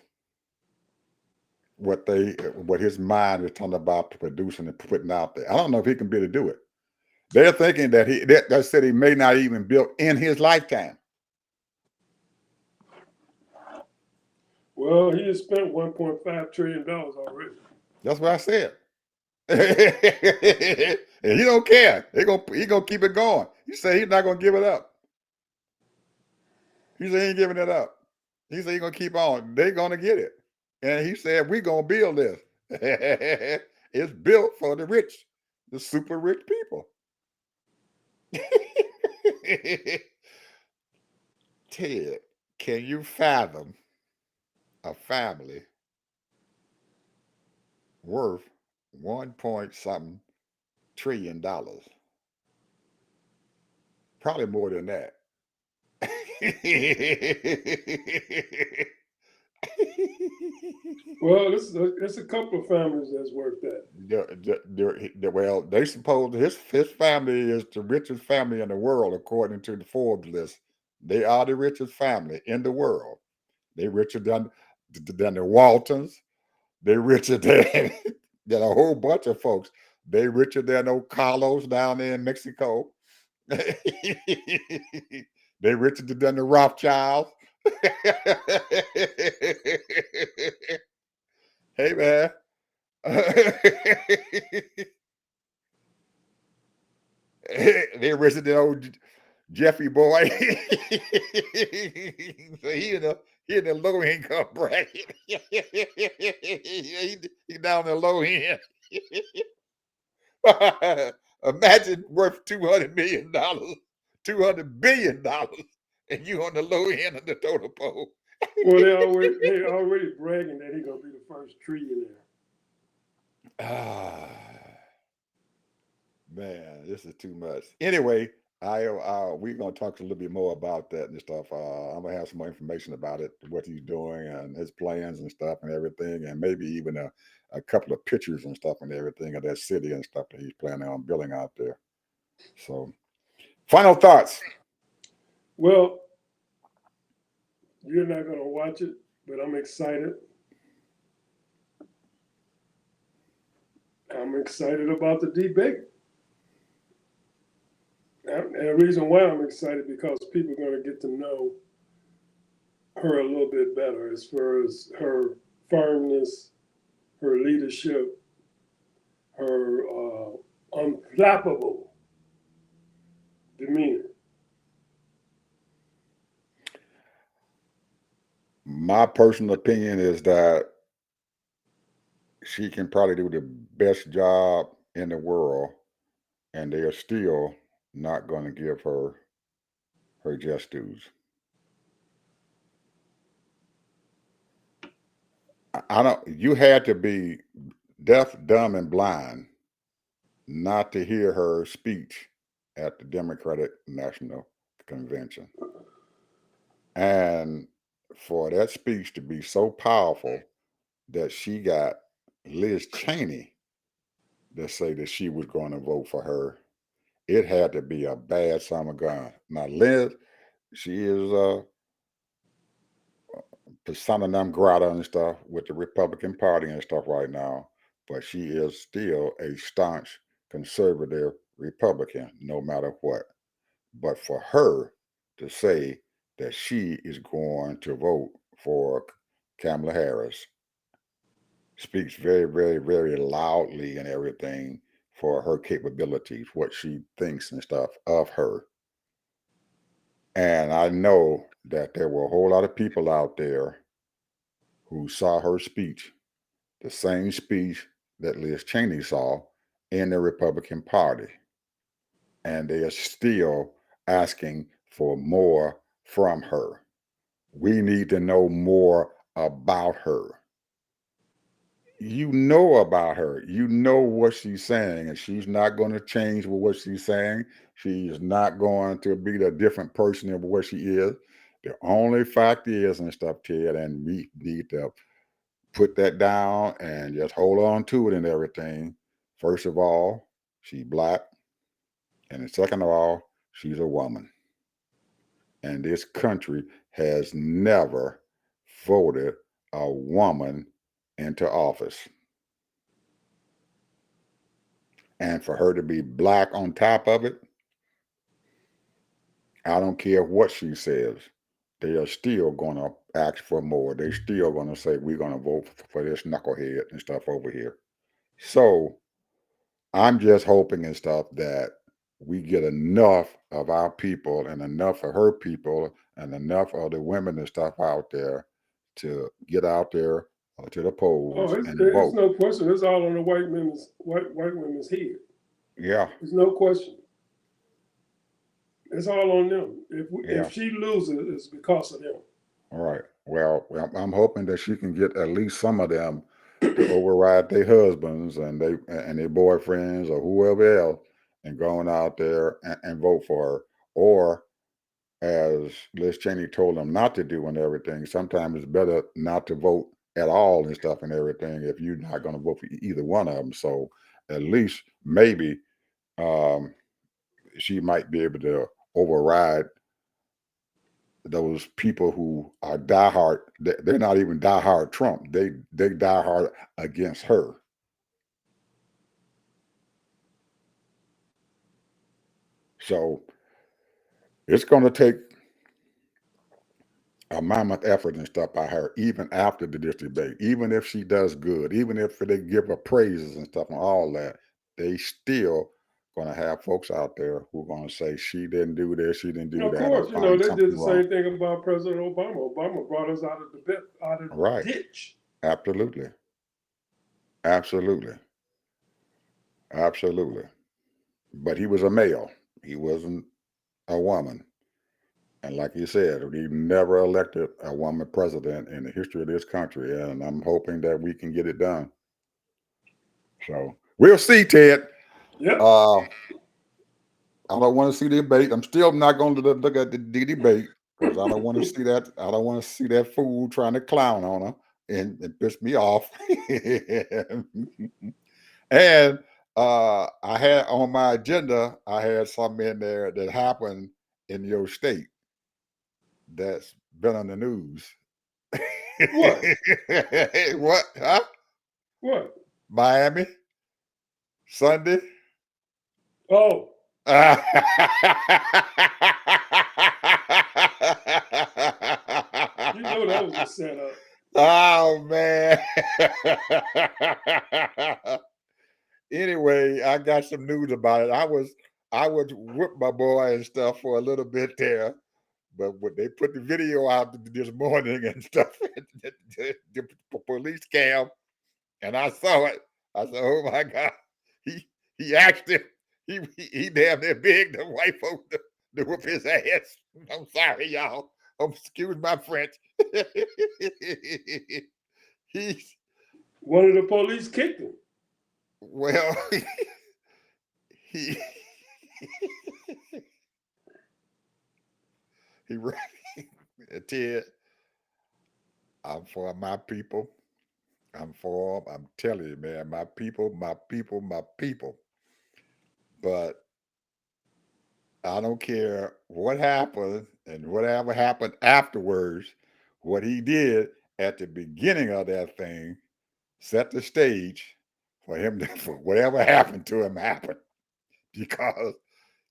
what his mind is talking about producing and putting out there. I don't know if he can be able to do it. They're thinking that that city may not even built in his lifetime. Well, he has spent $1.5 trillion already. That's what I said. And he don't care. He gonna keep it going. He said he's not gonna give it up. He said he ain't giving it up. He said he's gonna keep on. They're gonna get it. And he said we're gonna build this. It's built for the rich, the super rich people. Ted, can you fathom a family worth 1 something trillion dollars? Probably more than that. Well, it's a couple of families that's worth that. Well, they suppose his family is the richest family in the world, according to the Forbes list. They are the richest family in the world. They richer than the Waltons. They richer than a whole bunch of folks. They richer than old Carlos down there in Mexico. They richer than the Rothschilds. Hey man. They richer than old Jeffy boy. So he in the low income bracket. He down the low end. Imagine worth $200 million, $200 billion, and you on the low end of the total pole. Well, they already bragging that he's gonna be the first trillionaire. Ah, man, this is too much. Anyway, we're gonna talk a little bit more about that and stuff. I'm gonna have some more information about it, what he's doing and his plans and stuff and everything, and maybe even a couple of pictures and stuff and everything of that city and stuff that he's planning on building out there. So, final thoughts. Well, you're not gonna watch it, but I'm excited. I'm excited about the debate. And the reason why I'm excited because people are going to get to know her a little bit better as far as her firmness, her leadership, her unflappable demeanor. My personal opinion is that she can probably do the best job in the world, and they are still not going to give her her just dues. I don't. You had to be deaf, dumb, and blind not to hear her speech at the Democratic National Convention, and for that speech to be so powerful that she got Liz Cheney to say that she was going to vote for her. It had to be a bad summer gun. Now, Liz, she is persona non grata and stuff with the Republican Party and stuff right now, but she is still a staunch conservative Republican, no matter what. But for her to say that she is going to vote for Kamala Harris speaks very, very, very loudly and everything for her capabilities, what she thinks and stuff of her. And I know that there were a whole lot of people out there who saw her speech, the same speech that Liz Cheney saw in the Republican Party. And they are still asking for more from her. We need to know more about her. You know about her. You know what she's saying, and she's not going to change with what she's saying. She's not going to be the different person of what she is. The only fact is, and stuff, Ted, and we need to put that down and just hold on to it and everything. First of all, she's black. And second of all, she's a woman. And this country has never voted a woman into office. And for her to be black on top of it, I don't care what she says. They are still going to ask for more. They're still going to say, we're going to vote for this knucklehead and stuff over here. So I'm just hoping and stuff that we get enough of our people and enough of her people and enough of the women and stuff out there to get out there to the Oh, polls it's, and it's vote. no question. It's all on the white women's head. Yeah, There's no question. It's all on them. yeah. If she loses, it's because of them. All right. Well, I'm hoping that she can get at least some of them to override their husbands and their boyfriends or whoever else and going out there and vote for her. Or as Liz Cheney told them not to do and everything, sometimes it's better not to vote at all and stuff and everything if you're not going to vote for either one of them. So at least maybe um, she might be able to override those people who are diehard. They're not even diehard Trump. They diehard against her. So it's going to take a mammoth effort and stuff by her, even after this debate. Even if she does good, even if they give her praises and stuff and all that, they still going to have folks out there who are going to say she didn't do this, she didn't do Of that, and course, find they did something the wrong. same thing about President Obama. Obama brought us out of the Right? ditch. Absolutely, absolutely, absolutely. But he was a male. He wasn't a woman. And like you said, we never elected a woman president in the history of this country. And I'm hoping that we can get it done. So we'll see, Ted. Yep. I don't want to see the debate. I'm still not going to look at the debate because I don't want to see that. I don't want to see that fool trying to clown on her and piss me off. And I had on my agenda, I had something in there that happened in your state that's been on the news. What? What? Huh? What? Miami? Sunday? Oh, Oh you know that was a setup. man. Anyway, I got some news about it. I was with my boy and stuff for a little bit there. But when they put the video out this morning and stuff, the police cam, and I saw it, I said, "Oh my God!" He asked him, he damn near big the white folk to whip his ass. I'm sorry, y'all. Excuse my French. He's One of the police kicked him. well, he he Ted. I'm for my people. I'm for them. I'm telling you, man, my people, my people, my people. But I don't care what happened and whatever happened afterwards. What he did at the beginning of that thing set the stage for him to, for whatever happened to him happen. Because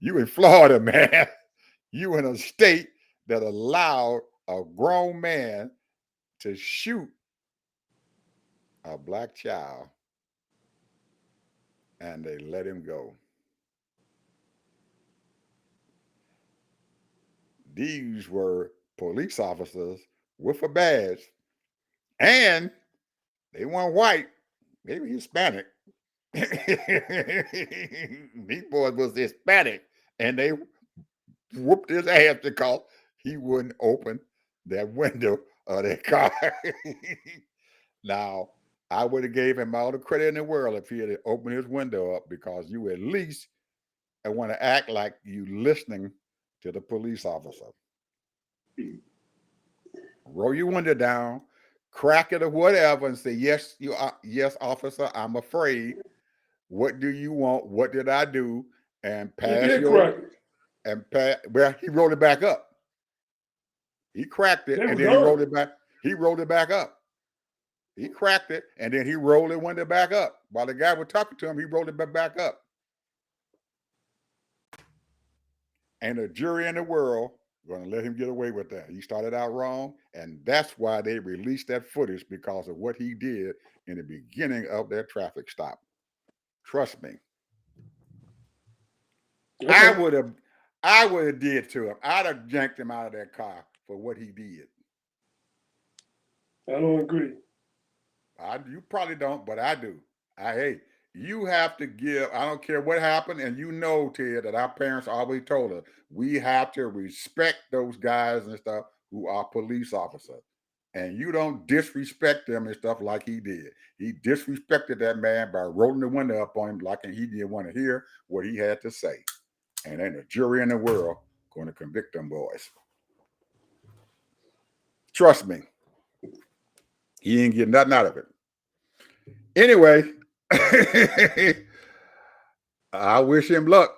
you in Florida, man, you in a state that allowed a grown man to shoot a black child and they let him go. These were police officers with a badge, and they weren't white, they were Hispanic. These boys was Hispanic, and they whooped his ass because he wouldn't open that window of their car. Now, I would have gave him all the credit in the world if he had opened his window up because you at least want to act like you listening to the police officer. Roll your window down, crack it or whatever, and say, "Yes, you are. Yes, officer, I'm afraid. What do you want? What did I do?" And He pass did your crack it. and pass. Well, he rolled it back up. He cracked it They and were then he rolled gone. it back. He rolled it back up. He cracked it, and then he rolled the window back up. While the guy was talking to him, he rolled it back up. Ain't a jury in the world going to let him get away with that. He started out wrong, and that's why they released that footage, because of what he did in the beginning of their traffic stop. Trust me. Okay. I would have did to him. I'd have janked him out of that car for what he did. I don't agree. You probably don't, but I do. Hey, you have to give. I don't care what happened, and you know, Ted, that our parents always told us we have to respect those guys and stuff who are police officers, and you don't disrespect them and stuff like he did. He disrespected that man by rolling the window up on him like he didn't want to hear what he had to say. And ain't a jury in the world going to convict them boys. Trust me. He ain't getting nothing out of it. Anyway, I wish him luck.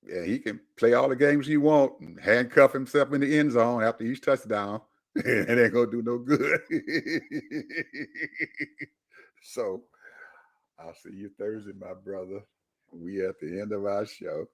Yeah, he can play all the games he wants and handcuff himself in the end zone after each touchdown. It ain't going to do no good. So I'll see you Thursday, my brother. We at the end of our show.